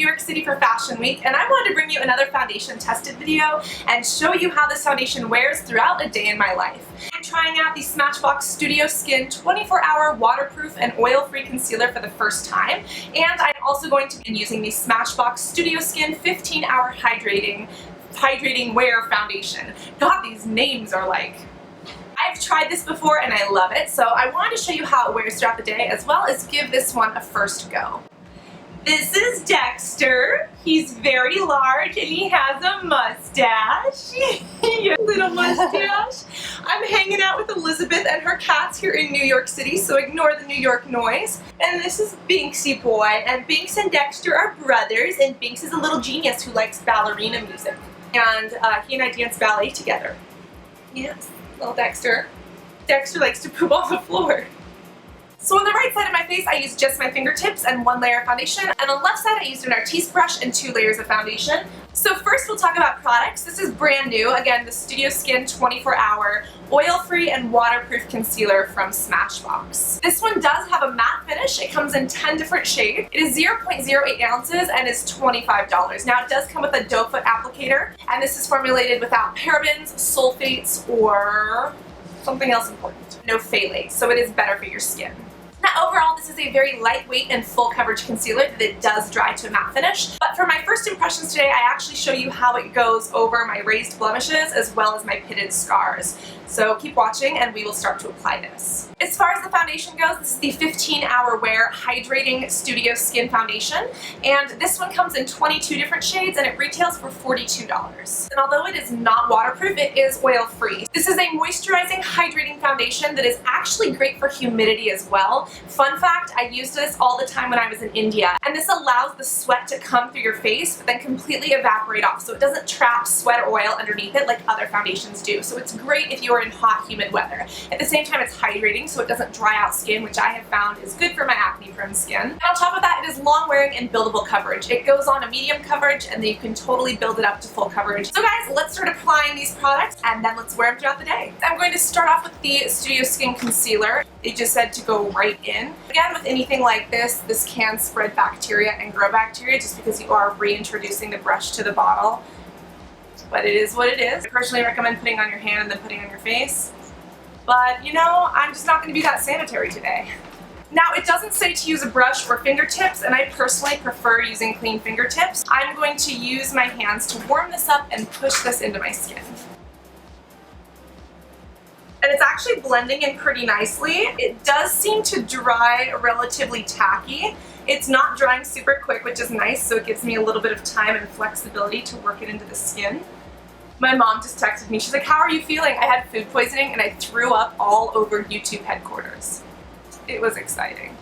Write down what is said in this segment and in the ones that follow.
York City for Fashion Week, and I wanted to bring you another foundation tested video and show you how this foundation wears throughout a day in my life. I'm trying out the Smashbox Studio Skin 24-hour waterproof and oil-free concealer for the first time, and I'm also going to be using the Smashbox Studio Skin 15-hour hydrating wear foundation. God, these names are like... I've tried this before and I love it, so I wanted to show you how it wears throughout the day as well as give this one a first go. This is Dexter. He's very large and he has a mustache. Your little mustache. I'm hanging out with Elizabeth and her cats here in New York City, so ignore the New York noise. And this is Binksy Boy, and Binks and Dexter are brothers, and Binks is a little genius who likes ballerina music. And he and I dance ballet together. Yes, little Dexter. Dexter likes to poop on the floor. So on the right side of my face, I used just my fingertips and 1 layer of foundation, and on the left side, I used an Artiste brush and 2 layers of foundation. So first, we'll talk about products. This is brand new, again, the Studio Skin 24-hour oil-free and waterproof concealer from Smashbox. This one does have a matte finish. It comes in 10 different shades. It is 0.08 ounces and is $25. Now, it doe come with a doe foot applicator, and this is formulated without parabens, sulfates, or something else important. No phthalates, so it is better for your skin. Now overall, this is a very lightweight and full coverage concealer that it does dry to a matte finish. But for my first impressions today, I actually show you how it goes over my raised blemishes as well as my pitted scars. So keep watching and we will start to apply this. As far as the foundation goes, this is the 15-hour wear hydrating Studio Skin foundation. And this one comes in 22 different shades and it retails for $42. And although it is not waterproof, it is oil-free. This is a moisturizing, hydrating foundation that is actually great for humidity as well. Fun fact, I used this all the time when I was in India, and this allows the sweat to come through your face but then completely evaporate off, so it doesn't trap sweat or oil underneath it like other foundations do. So it's great if you are in hot, humid weather. At the same time, it's hydrating, so it doesn't dry out skin, which I have found is good for my acne-prone skin. And on top of that, it is long-wearing and buildable coverage. It goes on a medium coverage, and then you can totally build it up to full coverage. So guys, let's start applying these products, and then let's wear them throughout the day. I'm going to start off with the Studio Skin Concealer. It just said to go right in. Again, with anything like this can spread bacteria and grow bacteria just because you are reintroducing the brush to the bottle. But it is what it is. I personally recommend putting on your hand and then putting on your face. But, you know, I'm just not going to be that sanitary today. Now, it doesn't say to use a brush or fingertips, and I personally prefer using clean fingertips. I'm going to use my hands to warm this up and push this into my skin. And it's actually blending in pretty nicely. It does seem to dry relatively tacky. It's not drying super quick, which is nice, so it gives me a little bit of time and flexibility to work it into the skin. My mom just texted me. She's like, how are you feeling? I had food poisoning and I threw up all over YouTube headquarters. It was exciting.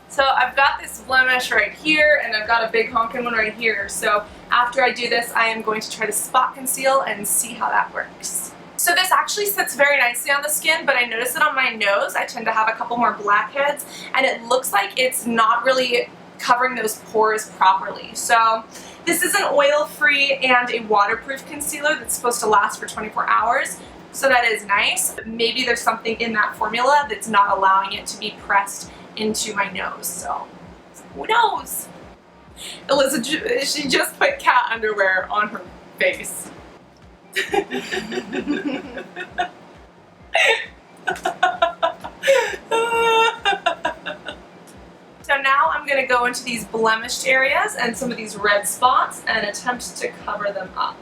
So I've got this blemish right here and I've got a big honking one right here. So after I do this, I am going to try to spot conceal and see how that works. So this actually sits very nicely on the skin, but I notice it on my nose. I tend to have a couple more blackheads, and it looks like it's not really covering those pores properly. So this is an oil-free and a waterproof concealer that's supposed to last for 24 hours. So that is nice, but maybe there's something in that formula that's not allowing it to be pressed into my nose. So who knows? Alyssa, she just put cat underwear on her face. So now I'm going to go into these blemished areas and some of these red spots and attempt to cover them up.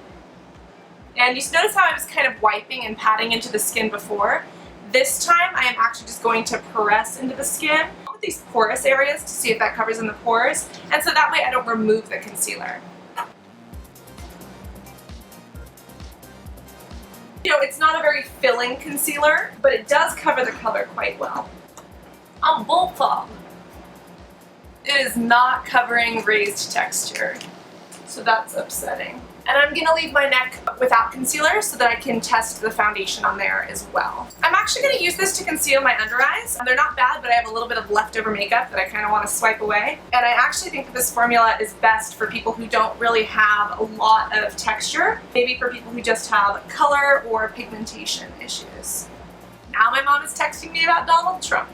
And you notice how I was kind of wiping and patting into the skin before? This time I am actually just going to press into the skin with these porous areas to see if that covers in the pores, and so that way I don't remove the concealer. You know, it's not a very filling concealer, but it does cover the color quite well. I'm bullfog. It is not covering raised texture, so that's upsetting. And I'm going to leave my neck without concealer so that I can test the foundation on there as well. I'm actually going to use this to conceal my under eyes. They're not bad, but I have a little bit of leftover makeup that I kind of want to swipe away. And I actually think that this formula is best for people who don't really have a lot of texture. Maybe for people who just have color or pigmentation issues. Now my mom is texting me about Donald Trump.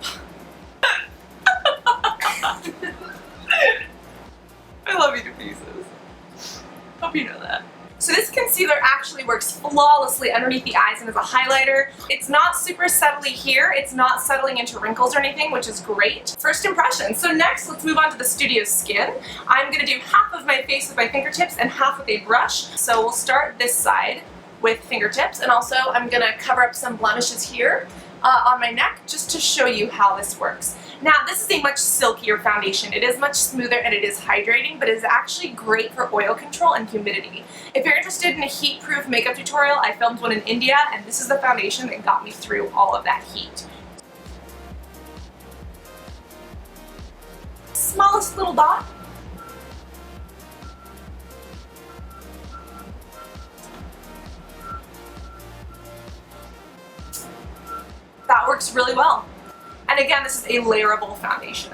I love hope you know that. So this concealer actually works flawlessly underneath the eyes and as a highlighter. It's not super subtly here. It's not settling into wrinkles or anything, which is great. First impression. So next, let's move on to the Studio Skin. I'm going to do half of my face with my fingertips and half with a brush. So we'll start this side with fingertips, and also I'm going to cover up some blemishes here on my neck just to show you how this works. Now, this is a much silkier foundation. It is much smoother and it is hydrating, but it is actually great for oil control and humidity. If you're interested in a heat-proof makeup tutorial, I filmed one in India, and this is the foundation that got me through all of that heat. Smallest little dot. That works really well. And again, this is a layerable foundation.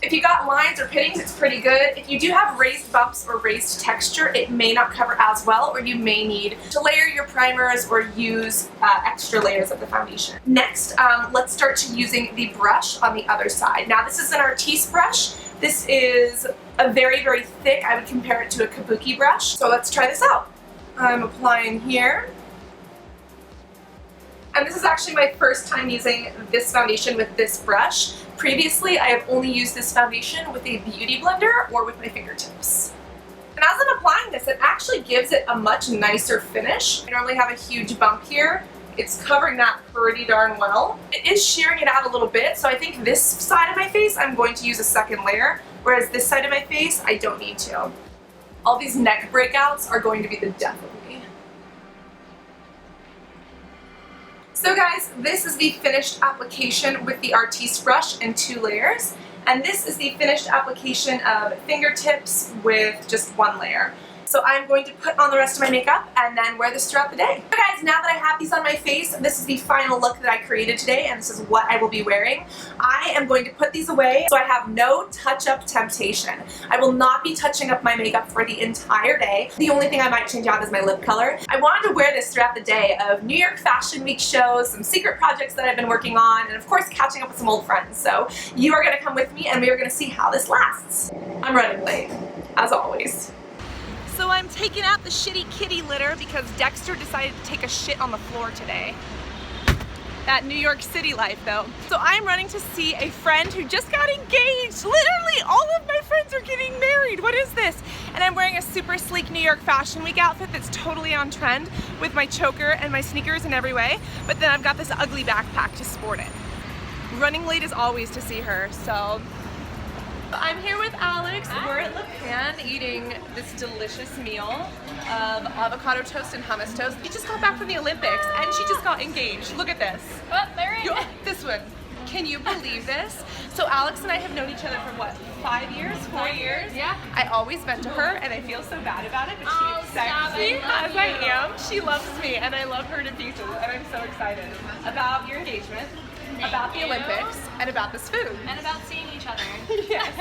If you got lines or pittings, it's pretty good. If you do have raised bumps or raised texture, it may not cover as well, or you may need to layer your primers or use extra layers of the foundation. Next, let's start using the brush on the other side. Now, this is an Artiste brush. This is a very, very thick. I would compare it to a kabuki brush. So let's try this out. I'm applying here. And this is actually my first time using this foundation with this brush. Previously, I have only used this foundation with a beauty blender or with my fingertips. And as I'm applying this, it actually gives it a much nicer finish. I normally have a huge bump here. It's covering that pretty darn well. It is shearing it out a little bit, so I think this side of my face, I'm going to use a second layer, whereas this side of my face, I don't need to. All these neck breakouts are going to be the death of me. So guys, this is the finished application with the Artiste brush in 2 layers, and this is the finished application of fingertips with just 1 layer. So I'm going to put on the rest of my makeup and then wear this throughout the day. So guys, now that I have these on my face, this is the final look that I created today, and this is what I will be wearing. I am going to put these away so I have no touch-up temptation. I will not be touching up my makeup for the entire day. The only thing I might change out is my lip color. I wanted to wear this throughout the day of New York Fashion Week shows, some secret projects that I've been working on, and of course catching up with some old friends. So you are going to come with me and we are going to see how this lasts. I'm running late, as always. So I'm taking out the shitty kitty litter because Dexter decided to take a shit on the floor today. That New York City life though. So I'm running to see a friend who just got engaged. Literally all of my friends are getting married. What is this? And I'm wearing a super sleek New York Fashion Week outfit that's totally on trend with my choker and my sneakers in every way. But then I've got this ugly backpack to sport it. Running late as always to see her, so. I'm here with Alex. We're at Le Pan eating this delicious meal of avocado toast and hummus toast. We just got back from the Olympics and she just got engaged. Look at this. Oh, there it is. This one. Can you believe this? So Alex and I have known each other for what, 5 years, 4 years? Yeah. I always vent to her and I feel so bad about it, but she accepts me as I am. She loves me and I love her to pieces, and I'm so excited about your engagement. About the Olympics, and about this food. And about seeing each other. Yes.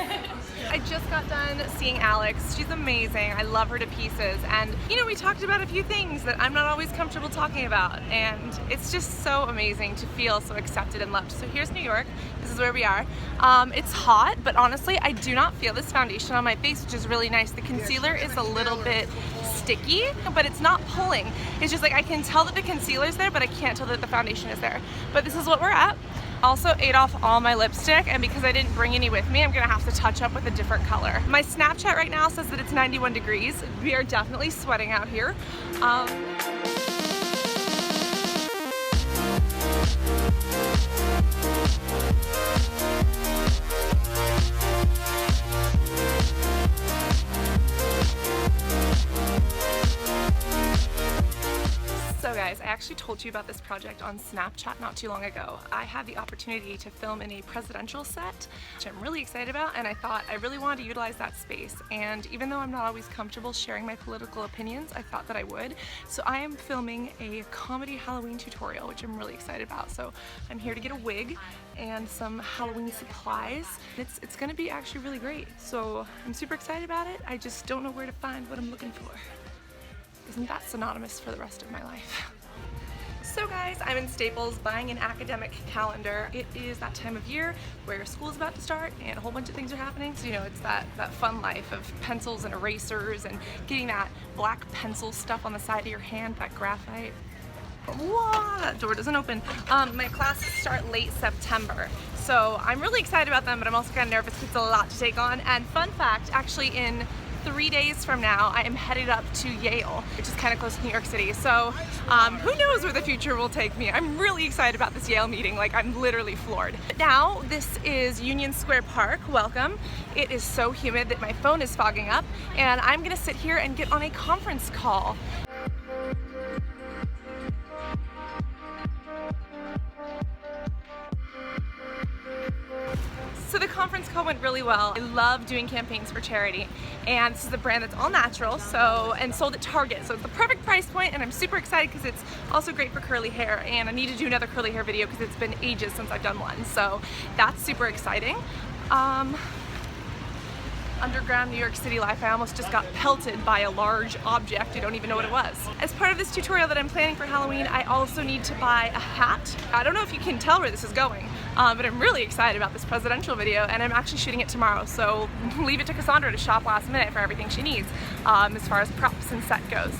I just got done seeing Alex. She's amazing. I love her to pieces. And, you know, we talked about a few things that I'm not always comfortable talking about. And it's just so amazing to feel so accepted and loved. So here's New York. This is where we are. It's hot, but honestly, I do not feel this foundation on my face, which is really nice. The concealer is a little bit sticky, but it's not pulling. It's just like I can tell that the concealer's there, but I can't tell that the foundation is there. But this is what we're at. Also ate off all my lipstick, and because I didn't bring any with me, I'm gonna have to touch up with a different color. My Snapchat right now says that it's 91 degrees. We are definitely sweating out here. So guys, I actually told you about this project on Snapchat not too long ago. I had the opportunity to film in a presidential set, which I'm really excited about, and I thought I really wanted to utilize that space. And even though I'm not always comfortable sharing my political opinions, I thought that I would. So I am filming a comedy Halloween tutorial, which I'm really excited about. So I'm here to get a wig and some Halloween supplies. It's gonna be actually really great. So I'm super excited about it. I just don't know where to find what I'm looking for. Isn't that synonymous for the rest of my life? So guys, I'm in Staples buying an academic calendar. It is that time of year where school's about to start and a whole bunch of things are happening. So you know, it's that fun life of pencils and erasers and getting that black pencil stuff on the side of your hand, that graphite. Whoa, that door doesn't open. My classes start late September. So I'm really excited about them, but I'm also kind of nervous because it's a lot to take on. And fun fact, actually in 3 days from now, I am headed up to Yale, which is kind of close to New York City. So who knows where the future will take me. I'm really excited about this Yale meeting. Like, I'm literally floored. Now, this is Union Square Park. Welcome. It is so humid that my phone is fogging up, and I'm gonna sit here and get on a conference call. So the conference call went really well. I love doing campaigns for charity, and this is a brand that's all natural, and sold at Target. So it's the perfect price point, and I'm super excited because it's also great for curly hair, and I need to do another curly hair video because it's been ages since I've done one. So that's super exciting. Underground New York City life, I almost just got pelted by a large object. I don't even know what it was. As part of this tutorial that I'm planning for Halloween, I also need to buy a hat. I don't know if you can tell where this is going, but I'm really excited about this presidential video, and I'm actually shooting it tomorrow, so leave it to Cassandra to shop last minute for everything she needs as far as props and set goes.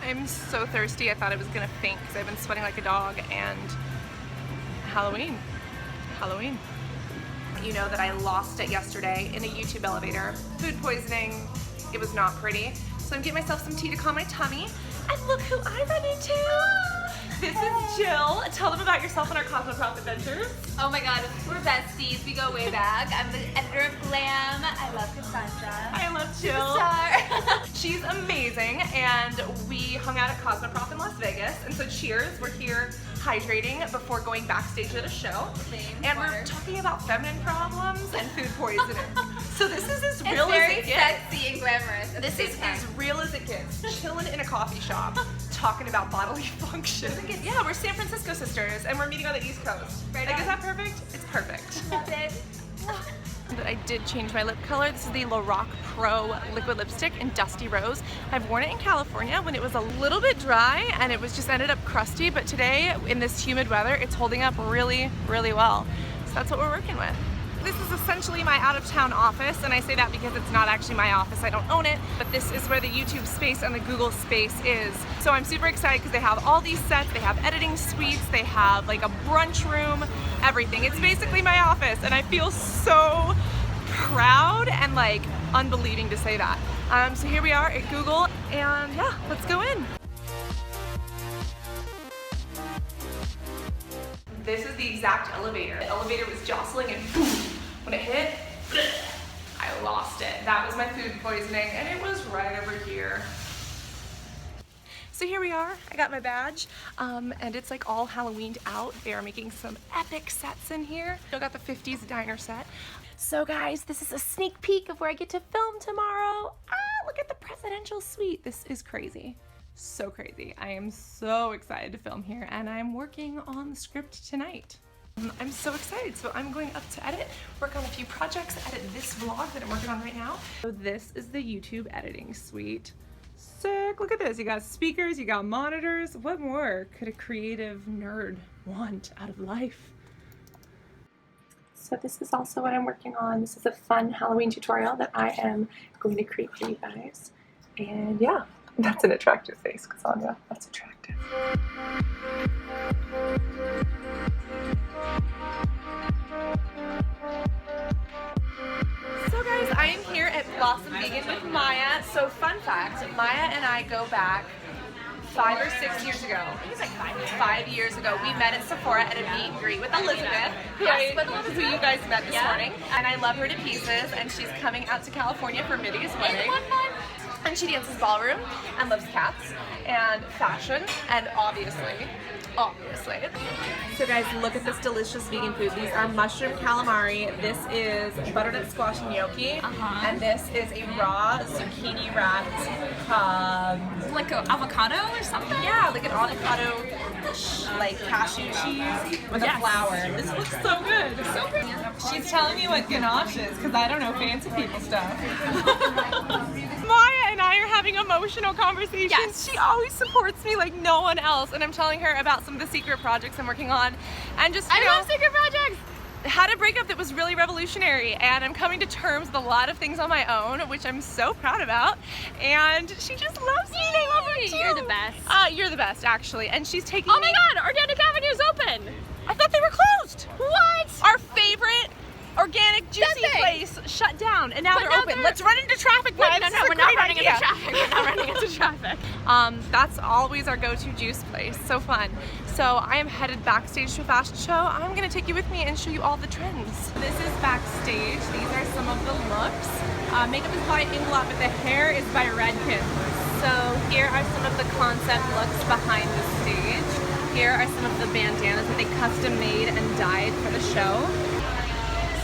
I'm so thirsty, I thought I was gonna faint because I've been sweating like a dog, and Halloween. You know that I lost it yesterday in a YouTube elevator. Food poisoning, it was not pretty. So I'm getting myself some tea to calm my tummy. And look who I run into! This is Jill. Tell them about yourself and our Cosmoprof adventures. Oh my god, we're besties. We go way back. I'm the editor of Glam. I love Cassandra. I love Jill. Star. She's amazing, and we hung out at Cosmoprof in Las Vegas, and so cheers. We're here hydrating before going backstage at a show. And we're talking about feminine problems and food poisoning. So this is as real as it gets. It's very sexy and glamorous. This is as real as it gets. Chilling in a coffee shop, talking about bodily function. Yeah, we're San Francisco sisters, and we're meeting on the East Coast. Right like, on. is that perfect? It's perfect. Love it. But I did change my lip color. This is the Lorac Pro liquid lipstick in Dusty Rose. I've worn it in California when it was a little bit dry and it was just ended up crusty, but today in this humid weather, it's holding up really, really well. So that's what we're working with. This is essentially my out-of-town office, and I say that because it's not actually my office, I don't own it, but this is where the YouTube space and the Google space is. So I'm super excited because they have all these sets, they have editing suites, they have like a brunch room, everything. It's basically my office, and I feel so proud and like unbelieving to say that. So here we are at Google, and yeah, let's go in. This is the exact elevator. The elevator was jostling and boom, when it hit, I lost it. That was my food poisoning, and it was right over here. So here we are, I got my badge, and it's like all Halloweened out. They are making some epic sets in here. Still got the 50s diner set. So guys, this is a sneak peek of where I get to film tomorrow. Look at the presidential suite. This is crazy. So crazy. I am so excited to film here, and I'm working on the script tonight. I'm so excited. So I'm going up to edit, work on a few projects, edit this vlog that I'm working on right now. So this is the YouTube editing suite. Sick, look at this. You got speakers, you got monitors. What more could a creative nerd want out of life? So this is also what I'm working on. This is a fun Halloween tutorial that I am going to create for you guys. And yeah. That's an attractive face, Cassandra. That's attractive. So guys, I am here at Blossom Vegan with Maya. So fun fact, Maya and I go back 5 or 6 years ago. I think it's like 5 years ago. We met at Sephora at a meet and greet with Elizabeth, who you guys met this morning. And I love her to pieces, and she's coming out to California for Midi's wedding. And she dances ballroom and loves cats and fashion and obviously. So guys, look at this delicious vegan food. These are mushroom calamari. This is butternut squash and gnocchi. And this is a raw zucchini wrapped Like an avocado or something? yeah, like an avocado like cashew cheese with a flour. This looks so good. So good. She's telling me what ganache is because I don't know fancy people stuff. Maya and I are having emotional conversations. Yes. She always supports me like no one else, and I'm telling her about some of the secret projects I'm working on, and just I love secret projects. had a breakup that was really revolutionary, and I'm coming to terms with a lot of things on my own, which I'm so proud about. And she just loves me. And I love her too. You're the best. You're the best, actually. And she's taking. Oh my God, Organic Avenue's open. I thought they were closed. What? Our favorite organic juicy Nothing. place shut down, and now But they're now open. they're- Let's run into traffic. Maya. No, This is a we're not great running idea. into traffic. We're not running into traffic. That's always our go-to juice place. So fun. So I am headed backstage to a fashion show. I'm gonna take you with me and show you all the trends. This is backstage. These are some of the looks. Makeup is by Inglot, but the hair is by Redken. So here are some of the concept looks behind the stage. Here are some of the bandanas that they custom made and dyed for the show.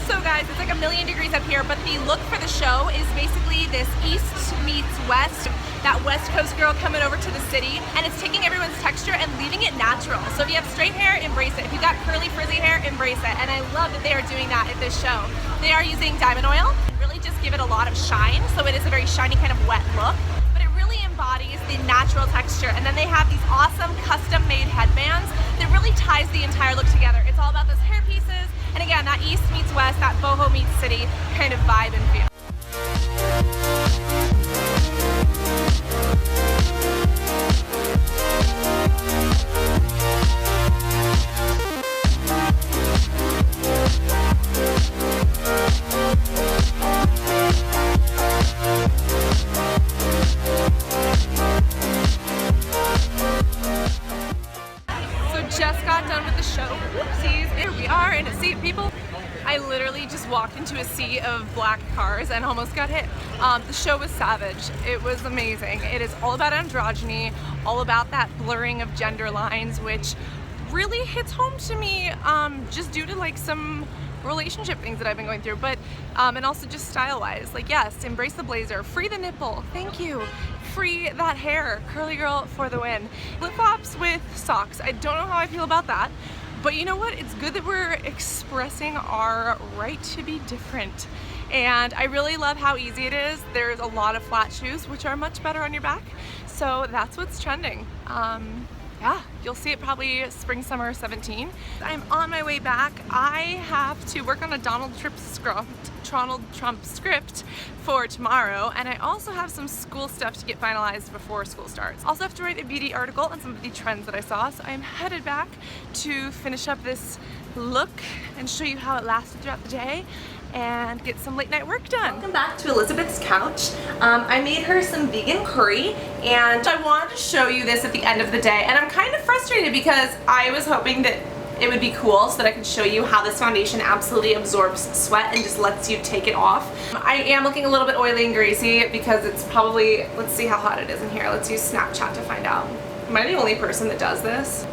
So guys, it's like a million degrees up here, but the look for the show is basically this East meets West, that West Coast girl coming over to the city, and it's taking everyone's texture and leaving it natural. So if you have straight hair, embrace it. If you've got curly, frizzy hair, embrace it. And I love that they are doing that at this show. They are using diamond oil and really just give it a lot of shine, so it is a very shiny kind of wet look, but it really embodies the natural texture. And then they have these awesome custom-made headbands that really ties the entire look together. It's all about those hair pieces, and again, that East meets West, that boho meets city kind of vibe and feel. Just got done with the show. Whoopsies. Here we are in a sea of people. I literally just walked into a sea of black cars and almost got hit. The show was savage. It was amazing. It is all about androgyny, all about that blurring of gender lines, which really hits home to me just due to like some relationship things that I've been going through, but and also just style-wise. Like, yes, embrace the blazer, free the nipple, thank you. Free that hair, curly girl for the win. Flip-flops with socks. I don't know how I feel about that, but you know what? It's good that we're expressing our right to be different. And I really love how easy it is. There's a lot of flat shoes, which are much better on your back. So that's what's trending. Yeah, you'll see it probably spring, summer 17. I'm on my way back. I have to work on a Donald Trump script for tomorrow, and I also have some school stuff to get finalized before school starts. Also have to write a beauty article on some of the trends that I saw, so I'm headed back to finish up this look and show you how it lasted throughout the day and get some late night work done. Welcome back to Elizabeth's couch. I made her some vegan curry, and I wanted to show you this at the end of the day, and I'm kind of frustrated because I was hoping that it would be cool so that I could show you how this foundation absolutely absorbs sweat and just lets you take it off. I am looking a little bit oily and greasy because it's probably, let's see how hot it is in here. Let's use Snapchat to find out. Am I the only person that does this?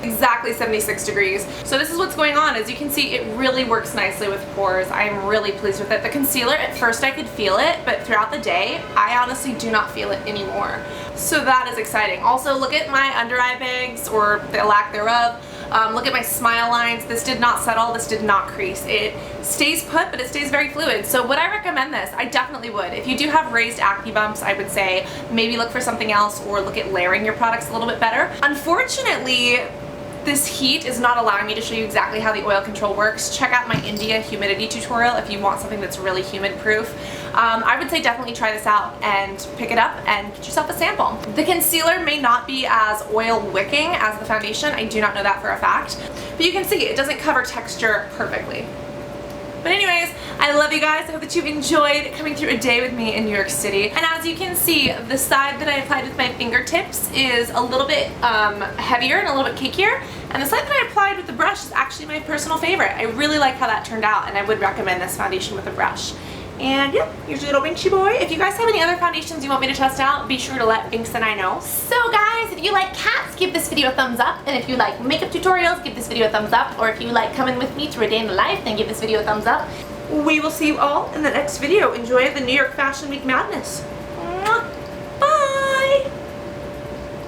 Exactly 76 degrees. So this is what's going on. As you can see, it really works nicely with pores. I am really pleased with it. The concealer, at first I could feel it, but throughout the day, I honestly do not feel it anymore. So that is exciting. Also, look at my under eye bags, or the lack thereof. Look at my smile lines. This did not settle. This did not crease. It stays put, but it stays very fluid. So would I recommend this? I definitely would. If you do have raised acne bumps, I would say maybe look for something else or look at layering your products a little bit better. Unfortunately, this heat is not allowing me to show you exactly how the oil control works. Check out my India humidity tutorial if you want something that's really humid proof. I would say definitely try this out and pick it up and get yourself a sample. The concealer may not be as oil wicking as the foundation. I do not know that for a fact. But you can see it doesn't cover texture perfectly. But anyways, I love you guys. I hope that you enjoyed coming through a day with me in New York City. And as you can see, the side that I applied with my fingertips is a little bit heavier and a little bit cakier. And the side that I applied with the brush is actually my personal favorite. I really like how that turned out, and I would recommend this foundation with a brush. And yeah, here's your little Binksy boy. If you guys have any other foundations you want me to test out, be sure to let Binks and I know. So guys, if you like cats, give this video a thumbs up. And if you like makeup tutorials, give this video a thumbs up. Or if you like coming with me to a day in the life, then give this video a thumbs up. We will see you all in the next video. Enjoy the New York Fashion Week madness.